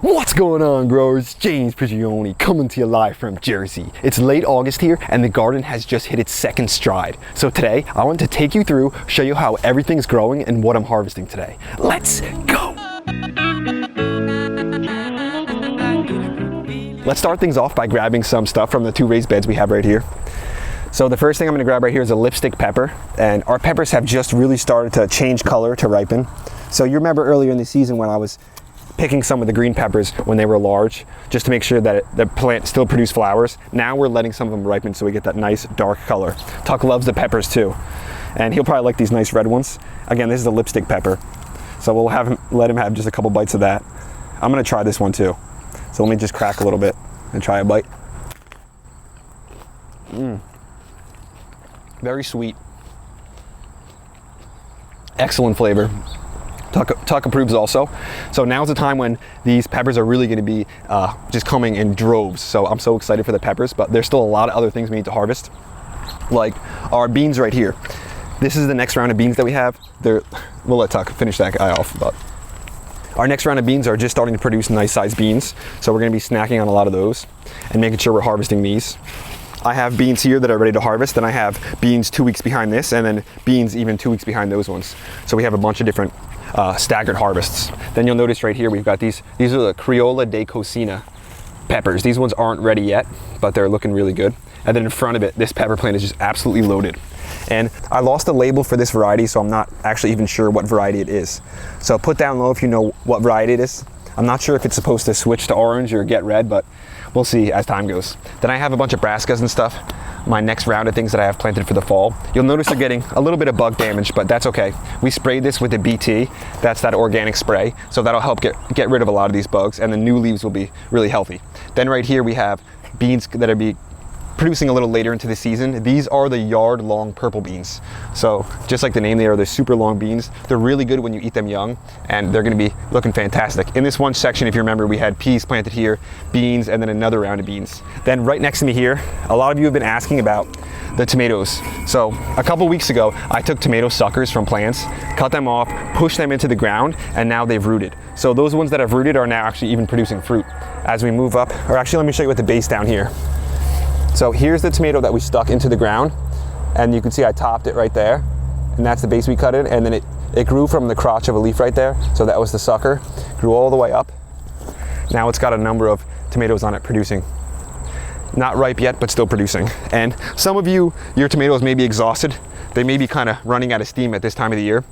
What's going on, growers? James Prigioni coming to you live from Jersey. It's late August here and the garden has just hit its second stride. So today I want to take you through, show you how everything's growing and what I'm harvesting today. Let's go! Let's start things off by grabbing some stuff from the two raised beds we have right here. So the first thing I'm going to grab right here is a lipstick pepper, and our peppers have just really started to change color to ripen. So you remember earlier in the season when I was picking some of the green peppers when they were large, just to make sure that the plant still produced flowers. Now we're letting some of them ripen so we get that nice dark color. Tuck loves the peppers too, and he'll probably like these nice red ones. Again, this is a lipstick pepper, so we'll let him have just a couple bites of that. I'm gonna try this one too. So let me just crack a little bit and try a bite. Very sweet. Excellent flavor. Tuck approves also. So now's the time when these peppers are really going to be just coming in droves. So I'm so excited for the peppers, but there's still a lot of other things we need to harvest, like our beans right here. This is the next round of beans that we have. We'll let Tuck finish that guy off, but our next round of beans are just starting to produce nice sized beans. So we're going to be snacking on a lot of those and making sure we're harvesting these. I have beans here that are ready to harvest, and I have beans 2 weeks behind this, and then beans even 2 weeks behind those ones. So we have a bunch of different staggered harvests. Then you'll notice right here we've got these are the Crayola de Cocina peppers. These ones aren't ready yet, but they're looking really good. And then in front of it, this pepper plant is just absolutely loaded. And I lost the label for this variety, so I'm not actually even sure what variety it is. So put down low if you know what variety it is. I'm not sure if it's supposed to switch to orange or get red, but we'll see as time goes. Then I have a bunch of brassicas and stuff, my next round of things that I have planted for the fall. You'll notice they're getting a little bit of bug damage, but that's okay. We sprayed this with the BT, that's that organic spray, so that'll help get rid of a lot of these bugs, and the new leaves will be really healthy. Then right here we have beans that are producing a little later into the season. These are the yard-long purple beans. So just like the name, they're super long beans. They're really good when you eat them young, and they're gonna be looking fantastic. In this one section, if you remember, we had peas planted here, beans, and then another round of beans. Then right next to me here, a lot of you have been asking about the tomatoes. So a couple weeks ago, I took tomato suckers from plants, cut them off, pushed them into the ground, and now they've rooted. So those ones that have rooted are now actually even producing fruit. As we move up, or actually let me show you what the base down here. So here's the tomato that we stuck into the ground, and you can see I topped it right there, and that's the base we cut in, and then it grew from the crotch of a leaf right there. So that was the sucker, grew all the way up. Now it's got a number of tomatoes on it producing. Not ripe yet, but still producing. And some of you, your tomatoes may be exhausted. They may be kind of running out of steam at this time of the year,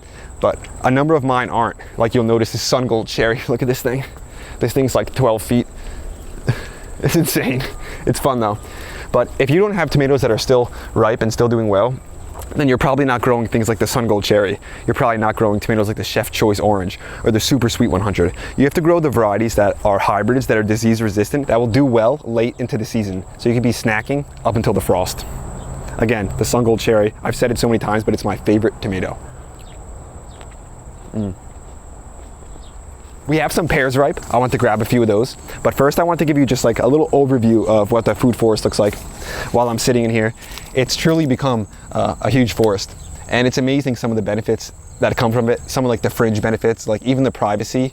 but a number of mine aren't. Like you'll notice this sun gold cherry, look at this thing. This thing's like 12 feet. It's insane. It's fun though. But if you don't have tomatoes that are still ripe and still doing well, then you're probably not growing things like the sun gold cherry. You're probably not growing tomatoes like the Chef Choice Orange or the Super Sweet 100. You have to grow the varieties that are hybrids, that are disease resistant, that will do well late into the season. So you can be snacking up until the frost. Again, the sun gold cherry, I've said it so many times, but it's my favorite tomato. We have some pears ripe. I want to grab a few of those. But first I want to give you just like a little overview of what the food forest looks like while I'm sitting in here. It's truly become a huge forest. And it's amazing some of the benefits that come from it. Some of like the fringe benefits, like even the privacy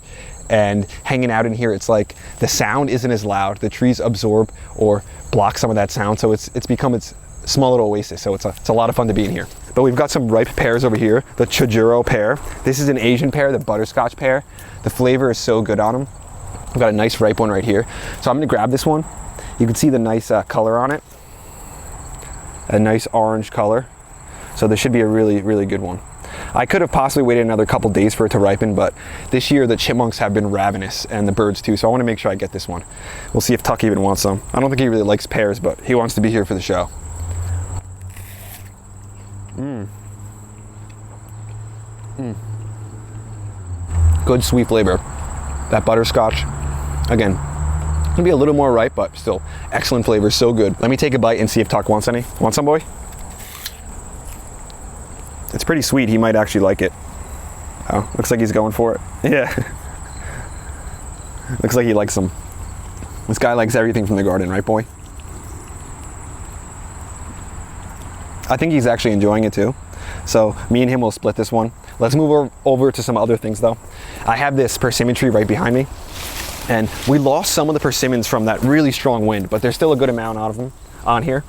and hanging out in here. It's like the sound isn't as loud. The trees absorb or block some of that sound. So it's become its small little oasis. So it's a lot of fun to be in here. But we've got some ripe pears over here. The Chojuro pear. This is an Asian pear, the butterscotch pear. The flavor is so good on them. We've got a nice ripe one right here. So I'm gonna grab this one. You can see the nice color on it. A nice orange color. So this should be a really, really good one. I could have possibly waited another couple days for it to ripen, but this year the chipmunks have been ravenous, and the birds too, so I want to make sure I get this one. We'll see if Tuck even wants some. I don't think he really likes pears, but he wants to be here for the show. Good sweet flavor. That butterscotch, again, gonna be a little more ripe, but still excellent flavor, so good. Let me take a bite and see if Tuck wants any. Want some, boy? It's pretty sweet. He might actually like it. Oh, looks like he's going for it. Yeah. Looks like he likes them. This guy likes everything from the garden, right, boy? I think he's actually enjoying it too. So me and him will split this one. Let's move over to some other things though. I have this persimmon tree right behind me. And we lost some of the persimmons from that really strong wind, but there's still a good amount of them on here.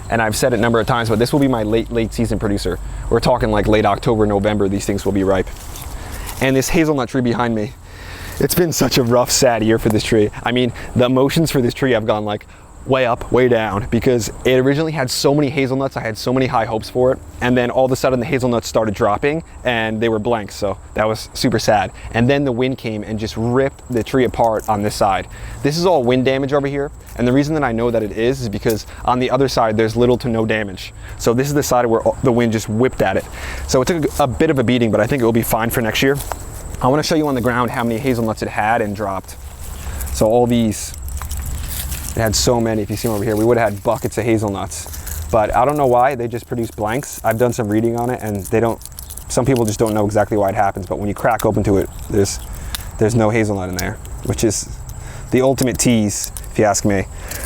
And I've said it a number of times, but this will be my late season producer. We're talking like late October, November, these things will be ripe. And this hazelnut tree behind me, it's been such a rough, sad year for this tree. I mean, the emotions for this tree have gone like way up, way down, because it originally had so many hazelnuts. I had so many high hopes for it. And then all of a sudden the hazelnuts started dropping and they were blank. So that was super sad. And then the wind came and just ripped the tree apart on this side. This is all wind damage over here. And the reason that I know that it is because on the other side, there's little to no damage. So this is the side where the wind just whipped at it. So it took a bit of a beating, but I think it will be fine for next year. I want to show you on the ground how many hazelnuts it had and dropped. So all these, it had so many. If you see them over here, we would have had buckets of hazelnuts, but I don't know why they just produce blanks. I've done some reading on it and they don't, some people just don't know exactly why it happens, but when you crack open to it, there's no hazelnut in there, which is the ultimate tease, if you ask me.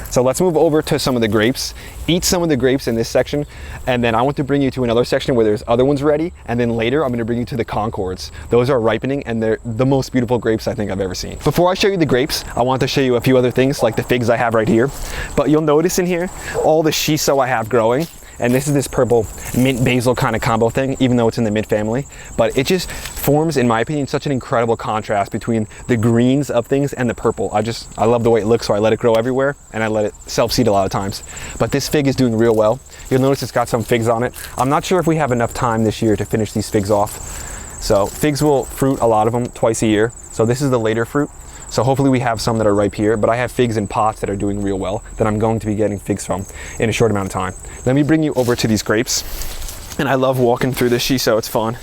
So let's move over to some of the grapes, eat some of the grapes in this section, and then I want to bring you to another section where there's other ones ready, and then later I'm going to bring you to the Concords. Those are ripening and they're the most beautiful grapes I think I've ever seen. Before I show you the grapes, I want to show you a few other things like the figs I have right here. But you'll notice in here all the shiso I have growing. And this is this purple mint basil kind of combo thing, even though it's in the mint family. But it just forms, in my opinion, such an incredible contrast between the greens of things and the purple. I love the way it looks, so I let it grow everywhere and I let it self-seed a lot of times. But this fig is doing real well. You'll notice it's got some figs on it. I'm not sure if we have enough time this year to finish these figs off. So figs will fruit, a lot of them, twice a year. So this is the later fruit. So hopefully we have some that are ripe here, but I have figs in pots that are doing real well that I'm going to be getting figs from in a short amount of time. Let me bring you over to these grapes. And I love walking through this shiso, it's fun.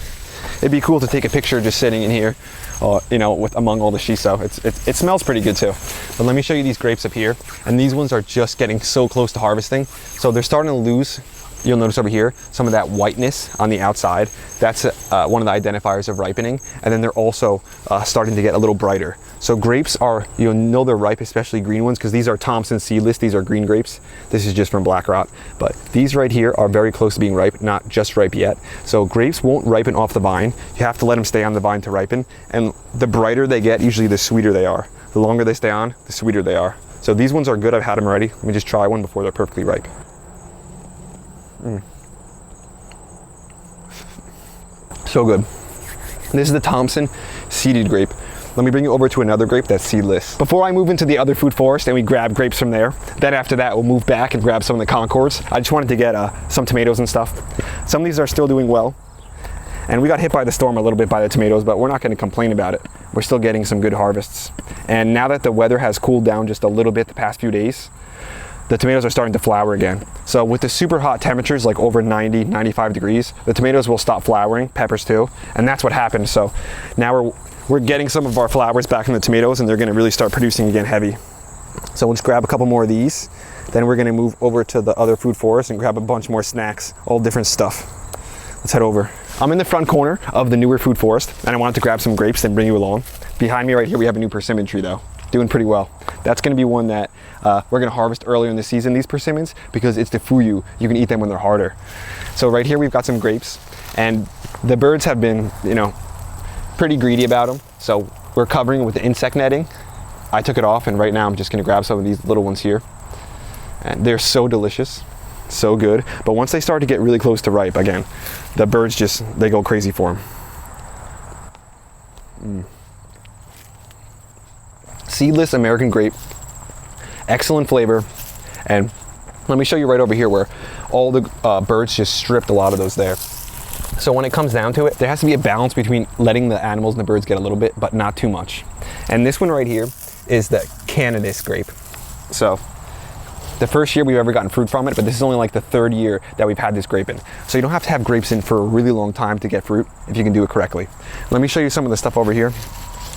It'd be cool to take a picture just sitting in here, you know, among all the shiso. It smells pretty good too. But let me show you these grapes up here. And these ones are just getting so close to harvesting. So they're starting to lose, you'll notice over here, some of that whiteness on the outside. That's one of the identifiers of ripening. And then they're also starting to get a little brighter. So grapes are, you'll know they're ripe, especially green ones, because these are Thompson Seedless. These are green grapes. This is just from Black Rot. But these right here are very close to being ripe, not just ripe yet. So grapes won't ripen off the vine. You have to let them stay on the vine to ripen. And the brighter they get, usually the sweeter they are. The longer they stay on, the sweeter they are. So these ones are good. I've had them already. Let me just try one before they're perfectly ripe. So good. This is the Thompson seeded grape. Let me bring you over to another grape that's seedless. Before I move into the other food forest and we grab grapes from there, then after that we'll move back and grab some of the Concords. I just wanted to get some tomatoes and stuff. Some of these are still doing well. And we got hit by the storm a little bit by the tomatoes, but we're not going to complain about it. We're still getting some good harvests. And now that the weather has cooled down just a little bit the past few days, the tomatoes are starting to flower again. So with the super hot temperatures, like over 90, 95 degrees, the tomatoes will stop flowering, peppers too, and that's what happened. So now we're getting some of our flowers back in the tomatoes and they're gonna really start producing again heavy. So we'll just grab a couple more of these. Then we're gonna move over to the other food forest and grab a bunch more snacks, all different stuff. Let's head over. I'm in the front corner of the newer food forest and I wanted to grab some grapes and bring you along. Behind me right here, we have a new persimmon tree though, doing pretty well. That's gonna be one that we're gonna harvest earlier in the season, these persimmons, because it's the fuyu. You can eat them when they're harder. So right here, we've got some grapes and the birds have been, you know, pretty greedy about them. So we're covering with the insect netting. I took it off and right now I'm just gonna grab some of these little ones here. And they're so delicious, so good. But once they start to get really close to ripe, again, the birds they go crazy for them. Seedless American grape, excellent flavor. And let me show you right over here where all the birds just stripped a lot of those there. So when it comes down to it, there has to be a balance between letting the animals and the birds get a little bit, but not too much. And this one right here is the Cannabis Grape. So the first year we've ever gotten fruit from it, but this is only like the third year that we've had this grape in. So you don't have to have grapes in for a really long time to get fruit if you can do it correctly. Let me show you some of the stuff over here.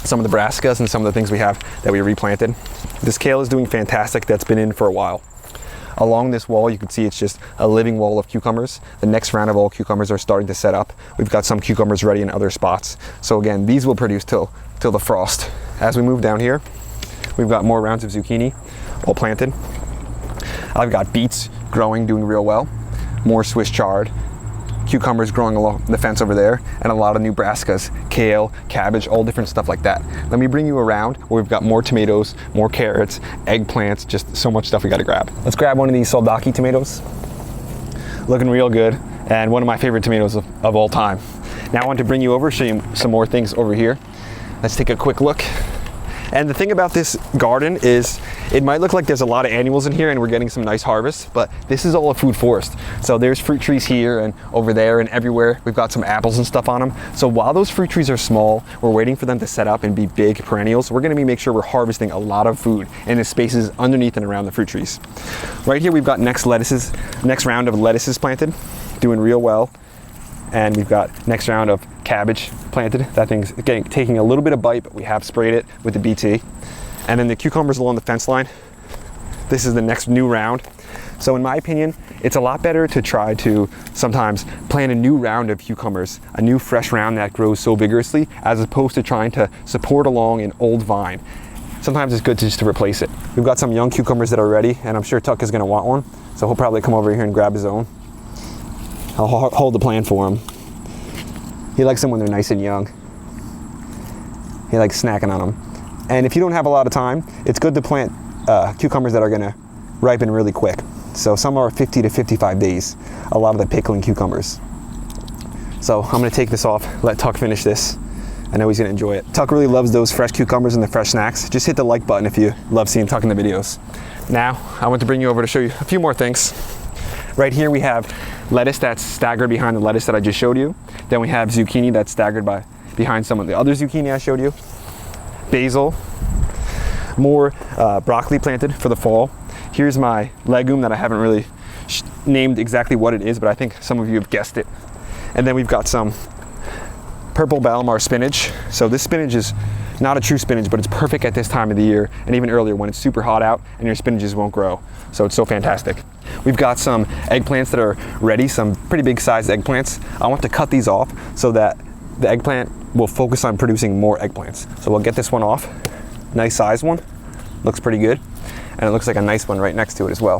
Some of the brassicas and some of the things we have that we replanted. This kale is doing fantastic. That's been in for a while. Along this wall, you can see it's just a living wall of cucumbers. The next round of all cucumbers are starting to set up. We've got some cucumbers ready in other spots. So again, these will produce till the frost. As we move down here, we've got more rounds of zucchini all planted. I've got beets growing, doing real well. More Swiss chard, cucumbers growing along the fence over there, and a lot of new brassicas, kale, cabbage, all different stuff like that. Let me bring you around where we've got more tomatoes, more carrots, eggplants, just so much stuff we gotta grab. Let's grab one of these soldaki tomatoes. Looking real good, and one of my favorite tomatoes of all time. Now I want to bring you over, show you some more things over here. Let's take a quick look. And the thing about this garden is it might look like there's a lot of annuals in here and we're getting some nice harvests, but this is all a food forest. So there's fruit trees here and over there and everywhere. We've got some apples and stuff on them. So while those fruit trees are small, we're waiting for them to set up and be big perennials. We're gonna make sure we're harvesting a lot of food in the spaces underneath and around the fruit trees. Right here we've got next round of lettuces planted, doing real well. And we've got next round of cabbage planted. That thing's taking a little bit of bite, but we have sprayed it with the BT. And then the cucumbers along the fence line. This is the next new round. So in my opinion, it's a lot better to try to sometimes plant a new round of cucumbers, a new fresh round that grows so vigorously, as opposed to trying to support along an old vine. Sometimes it's good to just to replace it. We've got some young cucumbers that are ready, and I'm sure Tuck is gonna want one. So he'll probably come over here and grab his own. I'll hold the plant for him. He likes them when they're nice and young. He likes snacking on them. And if you don't have a lot of time, it's good to plant cucumbers that are gonna ripen really quick. So some are 50 to 55 days, a lot of the pickling cucumbers. So I'm gonna take this off, let Tuck finish this. I know he's gonna enjoy it. Tuck really loves those fresh cucumbers and the fresh snacks. Just hit the like button if you love seeing Tuck in the videos. Now, I want to bring you over to show you a few more things. Right here we have lettuce that's staggered behind the lettuce that I just showed you. Then we have zucchini that's staggered behind some of the other zucchini I showed you. Basil, more broccoli planted for the fall. Here's my legume that I haven't really named exactly what it is, but I think some of you have guessed it. And then we've got some purple Balmer spinach. So this spinach is not a true spinach, but it's perfect at this time of the year and even earlier when it's super hot out and your spinaches won't grow. So it's so fantastic. We've got some eggplants that are ready, some pretty big sized eggplants. I want to cut these off so that the eggplant will focus on producing more eggplants. So we'll get this one off. Nice size one, looks pretty good. And it looks like a nice one right next to it as well.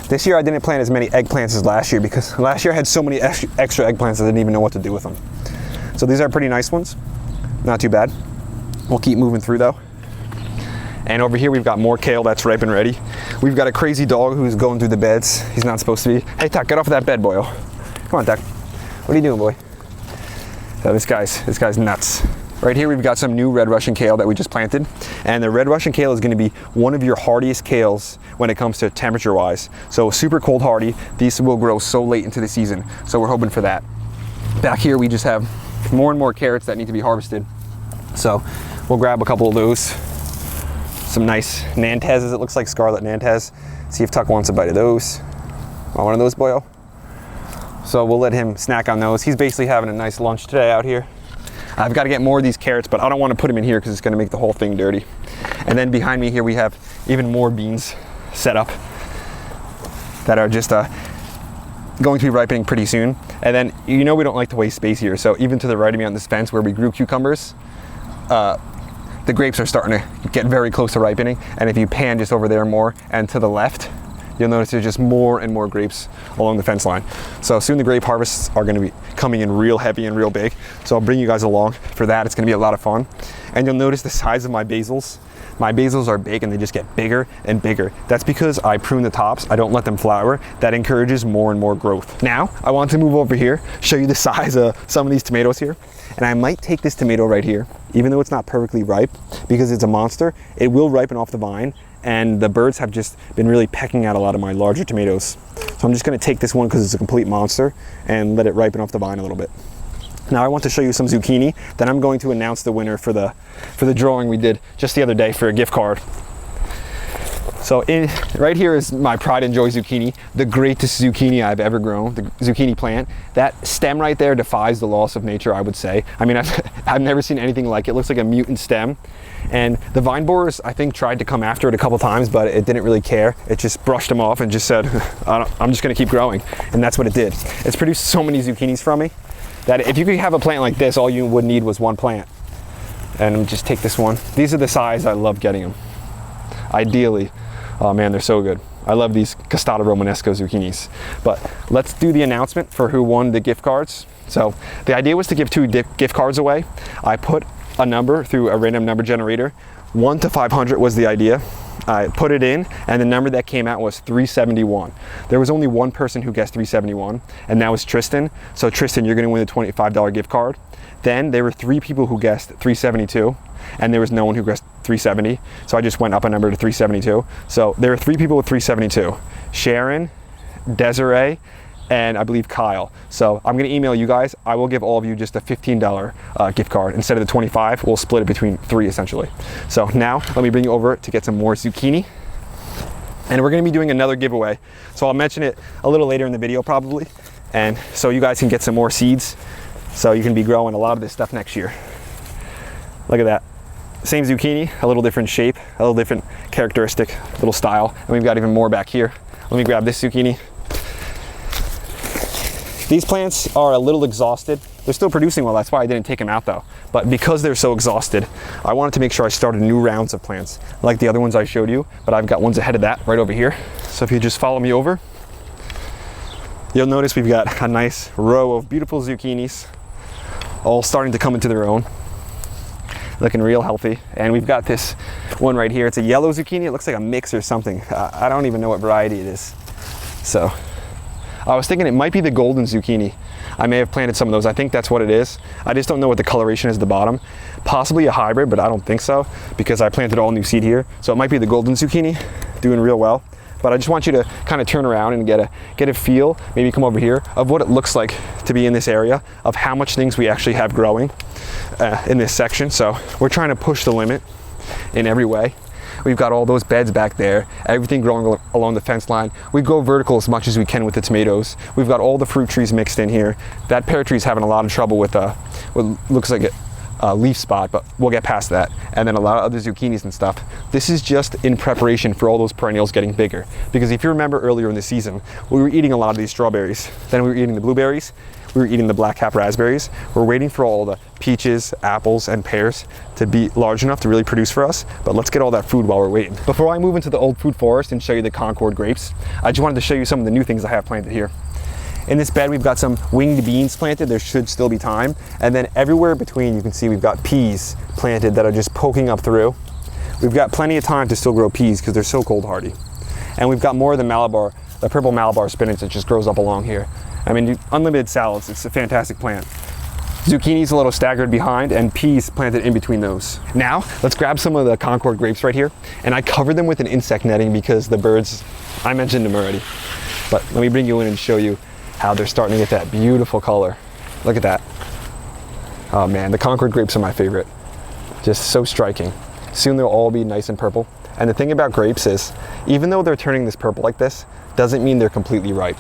This year I didn't plant as many eggplants as last year because last year I had so many extra eggplants I didn't even know what to do with them. So these are pretty nice ones, not too bad. We'll keep moving through though. And over here we've got more kale that's ripe and ready. We've got a crazy dog who's going through the beds. He's not supposed to be. Hey Tuck, get off of that bed, boyo. Come on, Tuck. What are you doing, boy? So this guy's nuts. Right here we've got some new red Russian kale that we just planted. And the red Russian kale is gonna be one of your hardiest kales when it comes to temperature wise. So super cold hardy. These will grow so late into the season. So we're hoping for that. Back here we just have more and more carrots that need to be harvested. So we'll grab a couple of those. Some nice Nantez's, it looks like scarlet Nantez. See if Tuck wants a bite of those. Want one of those, boyo? So we'll let him snack on those. He's basically having a nice lunch today out here. I've got to get more of these carrots, but I don't want to put them in here because it's going to make the whole thing dirty. And then behind me here we have even more beans set up that are just going to be ripening pretty soon. And then, you know, we don't like to waste space here. So even to the right of me on this fence where we grew cucumbers, the grapes are starting to get very close to ripening. And if you pan just over there more and to the left, you'll notice there's just more and more grapes along the fence line. So soon the grape harvests are gonna be coming in real heavy and real big. So I'll bring you guys along for that. It's gonna be a lot of fun. And you'll notice the size of my basils. My basils are big and they just get bigger and bigger. That's because I prune the tops. I don't let them flower. That encourages more and more growth. Now, I want to move over here, show you the size of some of these tomatoes here. And I might take this tomato right here, even though it's not perfectly ripe, because it's a monster, it will ripen off the vine. And the birds have just been really pecking at a lot of my larger tomatoes. So I'm just gonna take this one because it's a complete monster and let it ripen off the vine a little bit. Now I want to show you some zucchini. Then I'm going to announce the winner for the drawing we did just the other day for a gift card. So right here is my pride and joy zucchini, the greatest zucchini I've ever grown, the zucchini plant. That stem right there defies the laws of nature, I would say. I mean, I've never seen anything like it. It looks like a mutant stem. And the vine borers, I think, tried to come after it a couple times, but it didn't really care. It just brushed them off and just said, I'm just gonna keep growing. And that's what it did. It's produced so many zucchinis from me that if you could have a plant like this, all you would need was one plant. And just take this one. These are the size I love getting them. Ideally, oh man, they're so good. I love these Costata Romanesco zucchinis. But let's do the announcement for who won the gift cards. So the idea was to give 2 gift cards away. I put a number through a random number generator. 1 to 500 was the idea. I put it in, and the number that came out was 371. There was only one person who guessed 371, and that was Tristan. So Tristan, you're gonna win the $25 gift card. Then there were 3 people who guessed 372, and there was no one who guessed 370. So I just went up a number to 372. So there were 3 people with 372. Sharon, Desiree, and I believe Kyle. So I'm gonna email you guys. I will give all of you just a $15 gift card. Instead of the 25, we'll split it between 3 essentially. So now let me bring you over to get some more zucchini. And we're gonna be doing another giveaway. So I'll mention it a little later in the video probably. And so you guys can get some more seeds. So you can be growing a lot of this stuff next year. Look at that. Same zucchini, a little different shape, a little different characteristic, little style. And we've got even more back here. Let me grab this zucchini. These plants are a little exhausted. They're still producing well, that's why I didn't take them out though. But because they're so exhausted, I wanted to make sure I started new rounds of plants, like the other ones I showed you, but I've got ones ahead of that right over here. So if you just follow me over, you'll notice we've got a nice row of beautiful zucchinis, all starting to come into their own, looking real healthy. And we've got this one right here. It's a yellow zucchini. It looks like a mix or something. I don't even know what variety it is. So I was thinking it might be the golden zucchini. I may have planted some of those. I think that's what it is. I just don't know what the coloration is at the bottom. Possibly a hybrid, but I don't think so because I planted all new seed here. So it might be the golden zucchini, doing real well. But I just want you to kind of turn around and get a feel, maybe come over here, of what it looks like to be in this area, of how much things we actually have growing in this section. So we're trying to push the limit in every way. We've got all those beds back there, everything growing along the fence line. We go vertical as much as we can with the tomatoes. We've got all the fruit trees mixed in here. That pear tree's having a lot of trouble with what looks like a leaf spot, but we'll get past that. And then a lot of other zucchinis and stuff. This is just in preparation for all those perennials getting bigger. Because if you remember earlier in the season, we were eating a lot of these strawberries. Then we were eating the blueberries. We were eating the black cap raspberries. We're waiting for all the peaches, apples, and pears to be large enough to really produce for us. But let's get all that food while we're waiting. Before I move into the old food forest and show you the Concord grapes, I just wanted to show you some of the new things I have planted here. In this bed, we've got some winged beans planted. There should still be time. And then everywhere between, you can see we've got peas planted that are just poking up through. We've got plenty of time to still grow peas because they're so cold hardy. And we've got more of the purple Malabar spinach that just grows up along here. I mean, unlimited salads, it's a fantastic plant. Zucchini's a little staggered behind and peas planted in between those. Now, let's grab some of the Concord grapes right here. And I covered them with an insect netting because the birds, I mentioned them already. But let me bring you in and show you how they're starting to get that beautiful color. Look at that. Oh man, the Concord grapes are my favorite. Just so striking. Soon they'll all be nice and purple. And the thing about grapes is, even though they're turning this purple like this, doesn't mean they're completely ripe.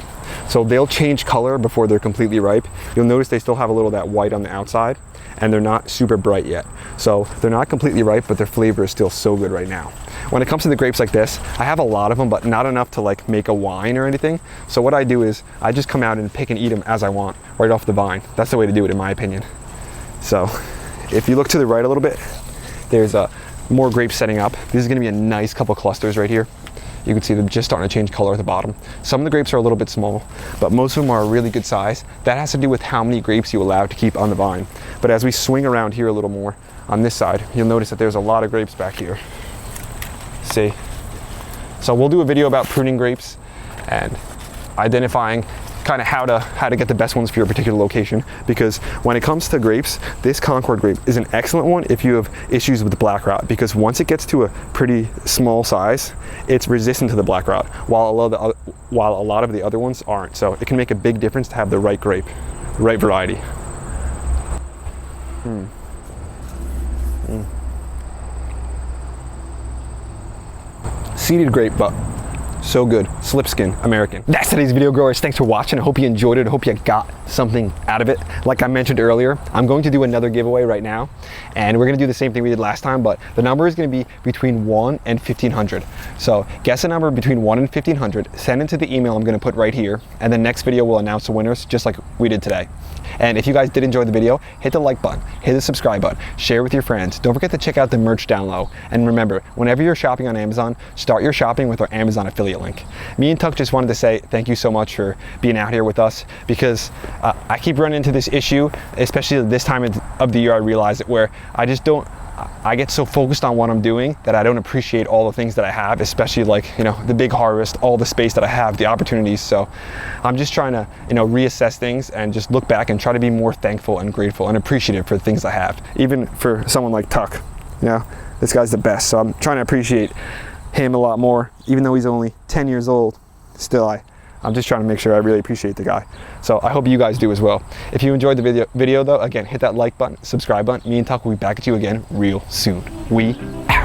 So they'll change color before they're completely ripe. You'll notice they still have a little of that white on the outside, and they're not super bright yet. So they're not completely ripe, but their flavor is still so good right now. When it comes to the grapes like this, I have a lot of them, but not enough to like make a wine or anything. So what I do is I just come out and pick and eat them as I want, right off the vine. That's the way to do it in my opinion. So if you look to the right a little bit, there's more grapes setting up. This is gonna be a nice couple clusters right here. You can see them just starting to change color at the bottom. Some of the grapes are a little bit small, but most of them are a really good size. That has to do with how many grapes you allow to keep on the vine. But as we swing around here a little more on this side, you'll notice that there's a lot of grapes back here. See? So we'll do a video about pruning grapes and identifying kind of how to get the best ones for your particular location, because when it comes to grapes, this Concord grape is an excellent one if you have issues with black rot, because once it gets to a pretty small size, it's resistant to the black rot, while a lot of the other ones aren't. So it can make a big difference to have the right grape, the right variety. Seeded grape, but so good. Slip skin, American. That's today's video, growers. Thanks for watching. I hope you enjoyed it. I hope you got something out of it. Like I mentioned earlier, I'm going to do another giveaway right now, and we're going to do the same thing we did last time, but the number is going to be between 1 and 1,500. So guess a number between 1 and 1,500, send it to the email I'm going to put right here, and the next video we'll announce the winners just like we did today. And if you guys did enjoy the video, hit the like button, hit the subscribe button, share with your friends. Don't forget to check out the merch down low. And remember, whenever you're shopping on Amazon, start your shopping with our Amazon affiliate link. Me and Tuck just wanted to say thank you so much for being out here with us, because I keep running into this issue, especially this time of the year. I realize it, where I get so focused on what I'm doing that I don't appreciate all the things that I have, especially like, you know, the big harvest, all the space that I have, the opportunities. So I'm just trying to, you know, reassess things and just look back and try to be more thankful and grateful and appreciative for the things I have. Even for someone like Tuck, you know, this guy's the best. So I'm trying to appreciate him a lot more, even though he's only 10 years old. Still, I'm just trying to make sure I really appreciate the guy. So I hope you guys do as well. If you enjoyed the video though, again, hit that like button, subscribe button. Me and Tuck will be back at you again real soon. We out.